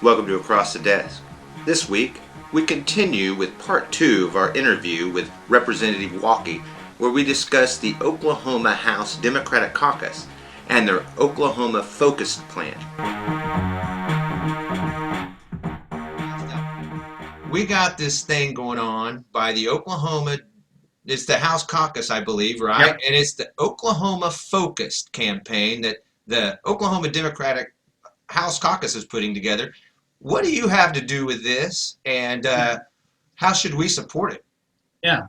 Welcome to Across the Desk. This week, we continue with part 2 of our interview with Representative Walke, where we discuss the Oklahoma House Democratic Caucus and their Oklahoma Focused Plan. We got this thing going on by the Oklahoma, it's the House Caucus, I believe, right? Yep. And it's the Oklahoma Focused campaign that the Oklahoma Democratic House Caucus is putting together. What do you have to do with this, and how should we support it? Yeah.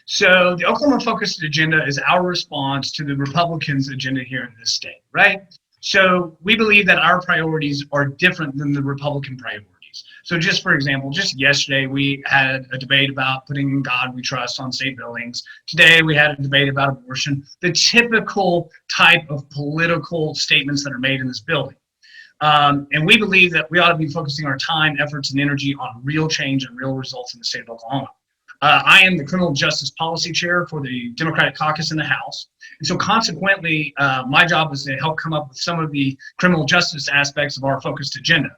So the Oklahoma Focused Agenda is our response to the Republicans' agenda here in this state, right? So we believe that our priorities are different than the Republican priorities. So just for example, just yesterday we had a debate about putting in God we trust on state buildings. Today we had a debate about abortion, the typical type of political statements that are made in this building. And we believe that we ought to be focusing our time, efforts, and energy on real change and real results in the state of Oklahoma. I am the Criminal Justice Policy Chair for the Democratic Caucus in the House. And so consequently, my job is to help come up with some of the criminal justice aspects of our focused agenda.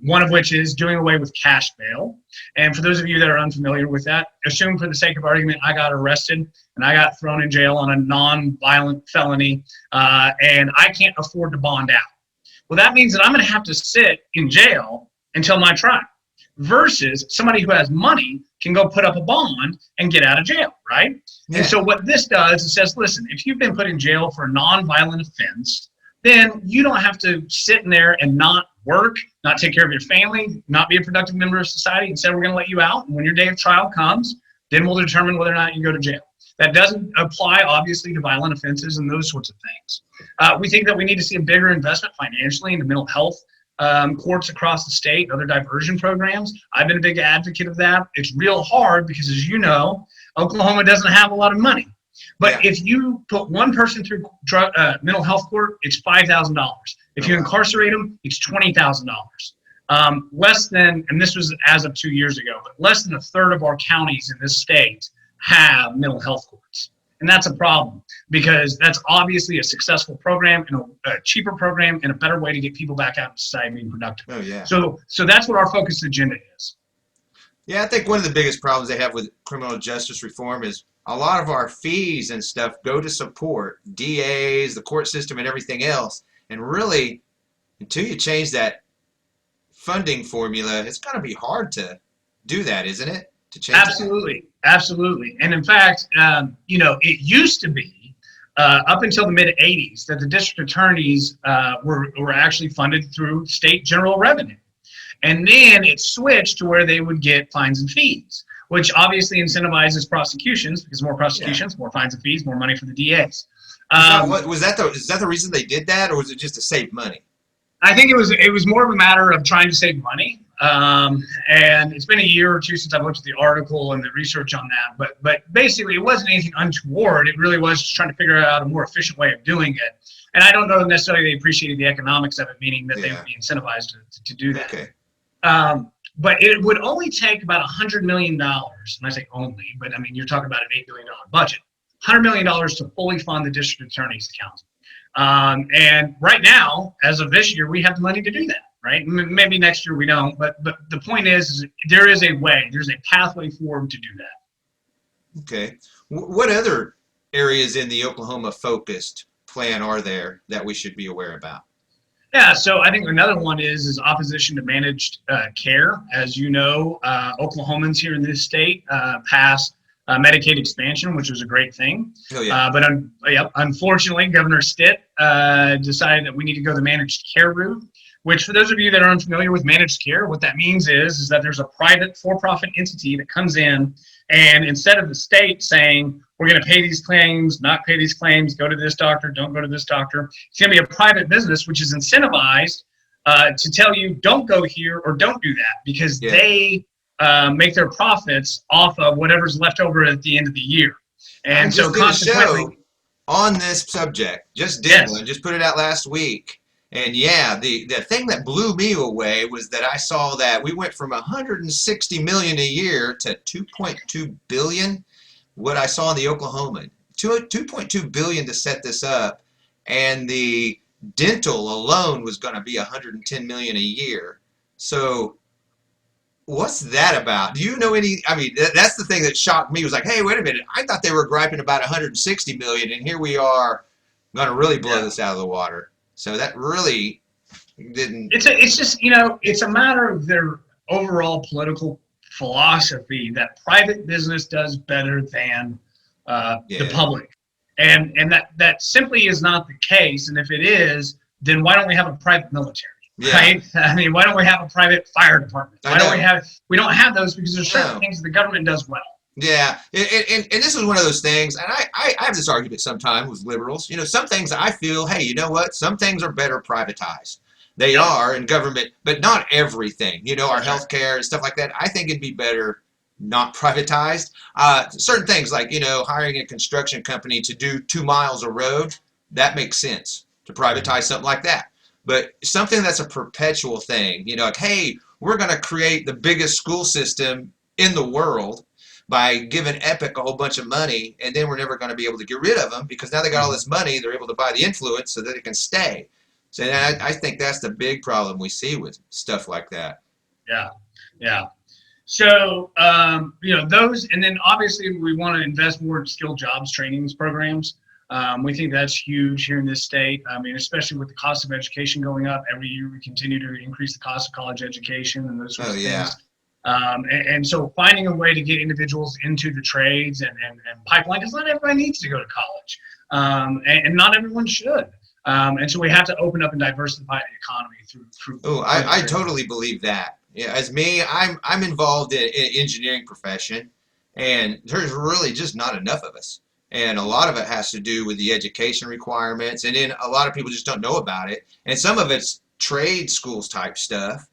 One of which is doing away with cash bail. And for those of you that are unfamiliar with that, assume for the sake of argument, I got arrested and I got thrown in jail on a non-violent felony, and I can't afford to bond out. Well, that means that I'm going to have to sit in jail until my trial, versus somebody who has money can go put up a bond and get out of jail, right? Yeah. And so what this does is says, listen, if you've been put in jail for a non-violent offense, then you don't have to sit in there and not work, not take care of your family, not be a productive member of society. Instead, we're going to let you out. And when your day of trial comes, then we'll determine whether or not you go to jail. That doesn't apply, obviously, to violent offenses and those sorts of things. We think that we need to see a bigger investment financially into mental health courts across the state, other diversion programs. I've been a big advocate of that. It's real hard because, as you know, Oklahoma doesn't have a lot of money. But if you put one person through mental health court, it's $5,000. If you incarcerate them, it's $20,000. Less than, and this was as of 2 years ago, but less than a third of our counties in this state have mental health courts. And that's a problem because that's obviously a successful program and a cheaper program and a better way to get people back out in society being productive. Oh, yeah. So that's what our focused agenda is. Yeah, I think one of the biggest problems they have with criminal justice reform is a lot of our fees and stuff go to support DAs, the court system, and everything else. And really, until you change that funding formula, it's going to be hard to do that, isn't it? To change Absolutely. Absolutely. And in fact, it used to be up until the mid 80s that the district attorneys were actually funded through state general revenue. And then it switched to where they would get fines and fees, which obviously incentivizes prosecutions because more prosecutions, more fines and fees, more money for the DAs. Is that the reason they did that, or was it just to save money? I think it was more of a matter of trying to save money. And it's been a year or two since I've looked at the article and the research on that. But basically, it wasn't anything untoward. It really was just trying to figure out a more efficient way of doing it. And I don't know necessarily they appreciated the economics of it, meaning that they would be incentivized to do that. Okay. But it would only take about $100 million, and I say only, but I mean, you're talking about an $8 billion budget, $100 million to fully fund the district attorney's account. And right now, as of this year, we have the money to do that, right? Maybe next year we don't, but the point is there is a way, there's a pathway forward to do that. Okay. What other areas in the Oklahoma focused plan are there that we should be aware about? Yeah, so I think another one is opposition to managed care. As you know, Oklahomans here in this state passed Medicaid expansion, which was a great thing. Oh, yeah. But unfortunately, Governor Stitt decided that we need to go the managed care route, which for those of you that are unfamiliar with managed care, what that means is that there's a private for-profit entity that comes in, and instead of the state saying, we're going to pay these claims, not pay these claims, go to this doctor, don't go to this doctor, it's going to be a private business which is incentivized to tell you don't go here or don't do that because they make their profits off of whatever's left over at the end of the year. And so consequently, on this subject, just did one, just put it out last week. And yeah, the thing that blew me away was that I saw that we went from 160 million a year to 2.2 billion. What I saw in the Oklahoma, 2.2 billion to set this up, and the dental alone was going to be 110 million a year. So what's that about? Do you know any? I mean, that's the thing that shocked me. Was like, hey, wait a minute. I thought they were griping about 160 million, and here we are, going to really blow Yeah. this out of the water. So that really didn't. It's just, it's a matter of their overall political philosophy that private business does better than the Yeah, public. And that simply is not the case. And if it is, then why don't we have a private military? yeah. Right? I mean, why don't we have a private fire department? I Why don't know. we don't have those because there's certain No. things that the government does well. Yeah, and this is one of those things, and I have this argument sometimes with liberals. You know, some things I feel, hey, you know what? Some things are better privatized. They Yeah. are in government, but not everything. You know, our That's right. healthcare and stuff like that. I think it'd be better not privatized. Certain things like, you know, hiring a construction company to do 2 miles of road, that makes sense to privatize something like that. But something that's a perpetual thing, you know, like, hey, we're going to create the biggest school system in the world by giving Epic a whole bunch of money, and then we're never going to be able to get rid of them because now they got all this money, they're able to buy the influence so that it can stay. So I think that's the big problem we see with stuff like that. Yeah. Yeah. So, those, and then obviously we want to invest more in skilled jobs trainings programs. We think that's huge here in this state. I mean, especially with the cost of education going up every year, we continue to increase the cost of college education and those sorts Oh of yeah, things. And so finding a way to get individuals into the trades and pipeline, because not everybody needs to go to college, and not everyone should. And so we have to open up and diversify the economy through. oh I totally believe that. Yeah, as me, I'm involved in engineering profession, and there's really just not enough of us. And a lot of it has to do with the education requirements, and then a lot of people just don't know about it. And some of it's trade schools type stuff,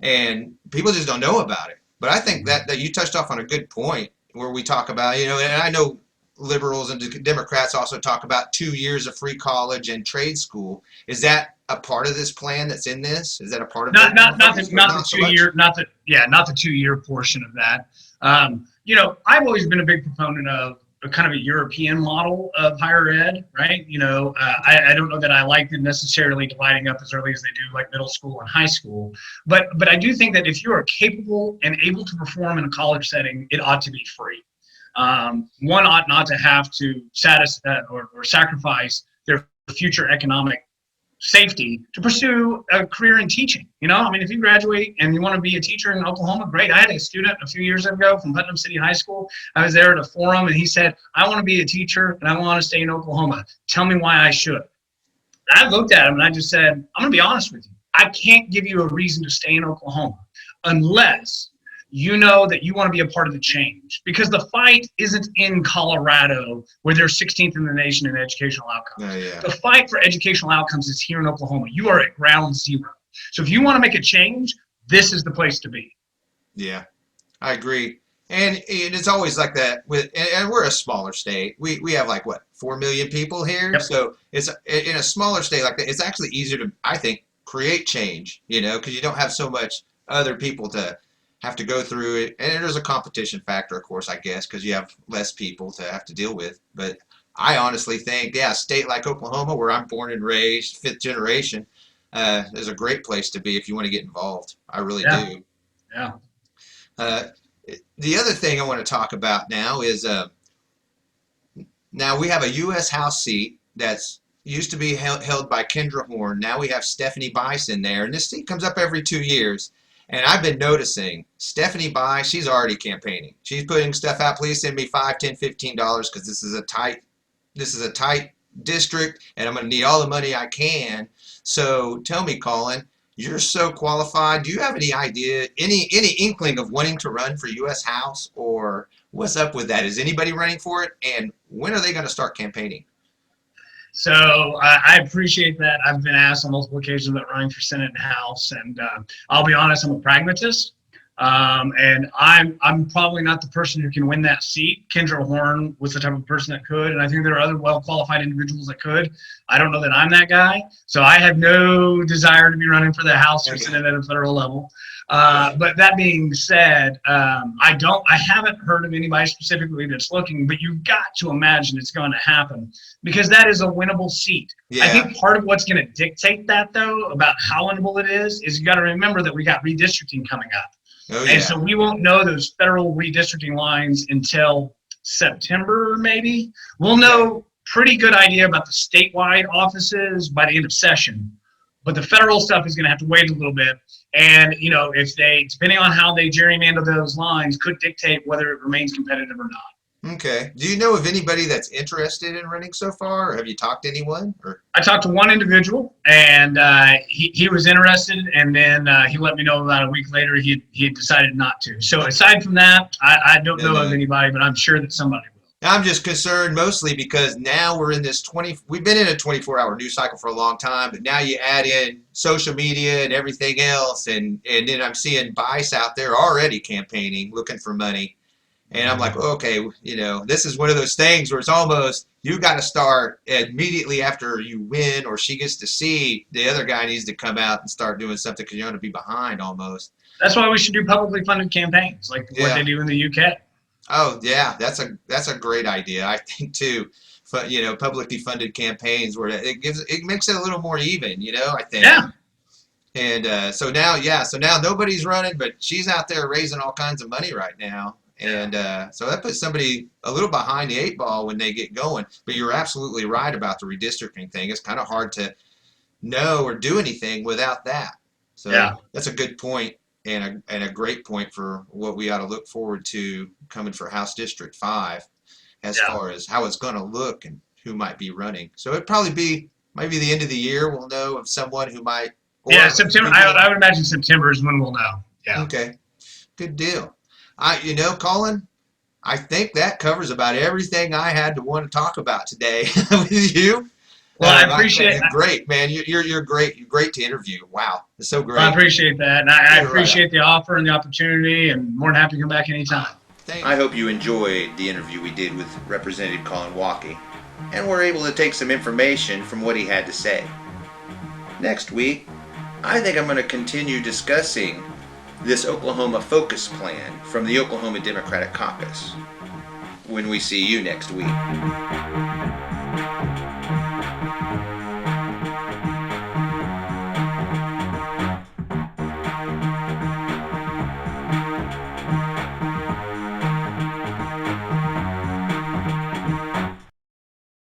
and people just don't know about it. But I think that you touched off on a good point where we talk about, you know, and I know liberals and Democrats also talk about 2 years of free college and trade school. Is that a part of this plan that's in this? Is that a part of Not it? not the not the so 2 year not the 2 year portion of that. I've always been a big proponent of a kind of a European model of higher ed, right? I don't know that I like them necessarily dividing up as early as they do, like middle school and high school, but I do think that if you are capable and able to perform in a college setting, it ought to be free. One ought not to have to satisfy or sacrifice their future economic safety to pursue a career in teaching. I mean, if you graduate and you want to be a teacher in Oklahoma, great. I had a student a few years ago from Putnam City High School. I was there at a forum and he said, I want to be a teacher and I want to stay in Oklahoma. Tell me why I should. I looked at him and I just said, I'm going to be honest with you. I can't give you a reason to stay in Oklahoma unless you know that you want to be a part of the change, because the fight isn't in Colorado where they're 16th in the nation in educational outcomes. Yeah. The fight for educational outcomes is here in Oklahoma. You are at ground zero. So if you want to make a change, this is the place to be. Yeah, I agree. And it's always like that and we're a smaller state. We have like what, 4 million people here. Yep. So it's in a smaller state like that. It's actually easier to, I think, create change. Because you don't have so much other people to have to go through it. And there's a competition factor, of course, I guess, because you have less people to have to deal with. But I honestly think, yeah, a state like Oklahoma, where I'm born and raised, 5th generation, is a great place to be if you want to get involved. I really do. Yeah. The other thing I want to talk about now is now we have a U.S. House seat that's used to be held by Kendra Horn. Now we have Stephanie Bice in there, and this seat comes up every 2 years. And I've been noticing Stephanie Bice, she's already campaigning. She's putting stuff out. Please send me $5, $10, $15 because this is a tight district, and I'm going to need all the money I can. So tell me, Collin, you're so qualified. Do you have any idea, any inkling of wanting to run for U.S. House, or what's up with that? Is anybody running for it, and when are they going to start campaigning? So I appreciate that. I've been asked on multiple occasions about running for Senate and House, and I'll be honest, I'm a pragmatist. And I'm probably not the person who can win that seat. Kendra Horn was the type of person that could, and I think there are other well-qualified individuals that could. I don't know that I'm that guy, so I have no desire to be running for the House or Senate at a federal level. But that being said, I haven't heard of anybody specifically that's looking, but you've got to imagine it's going to happen because that is a winnable seat. Yeah. I think part of what's going to dictate that, though, about how winnable it is you got to remember that we got redistricting coming up. Oh, yeah. And so we won't know those federal redistricting lines until September, maybe. We'll know pretty good idea about the statewide offices by the end of session. But the federal stuff is going to have to wait a little bit. And, you know, if they, depending on how they gerrymander those lines, could dictate whether it remains competitive or not. Okay. Do you know of anybody that's interested in running so far, or have you talked to anyone? Or? I talked to one individual, and he was interested, and then he let me know about a week later he had decided not to. So aside from that, I don't know of anybody, but I'm sure that somebody will. I'm just concerned mostly because now we're in this we've been in a 24-hour news cycle for a long time, but now you add in social media and everything else, and then I'm seeing Bice out there already campaigning, looking for money. And I'm like, okay, you know, this is one of those things where it's almost you got to start immediately after you win or she gets to see the other guy needs to come out and start doing something because you're going to be behind almost. That's why we should do publicly funded campaigns like what they do in the UK. Oh, yeah, that's a great idea, I think, too. You know, publicly funded campaigns where it makes it a little more even, you know, I think. Yeah. And so now nobody's running, but she's out there raising all kinds of money right now. And so that puts somebody a little behind the eight ball when they get going. But you're absolutely right about the redistricting thing. It's kind of hard to know or do anything without that. So that's a good point and a great point for what we ought to look forward to coming for House District 5 as far as how it's going to look and who might be running. So it'd probably be maybe the end of the year we'll know of someone who might. September. I would imagine September is when we'll know. Yeah. Okay. Good deal. You know, Collin, I think that covers about everything I had to want to talk about today with you. Well, I appreciate it. Great, man. You're great. You're great to interview. Wow, it's so great. Well, I appreciate that, and I appreciate the offer and the opportunity, and more than happy to come back anytime. I hope you enjoyed the interview we did with Representative Collin Walke, and were able to take some information from what he had to say. Next week, I think I'm going to continue discussing this Oklahoma Focus Plan from the Oklahoma Democratic Caucus when we see you next week.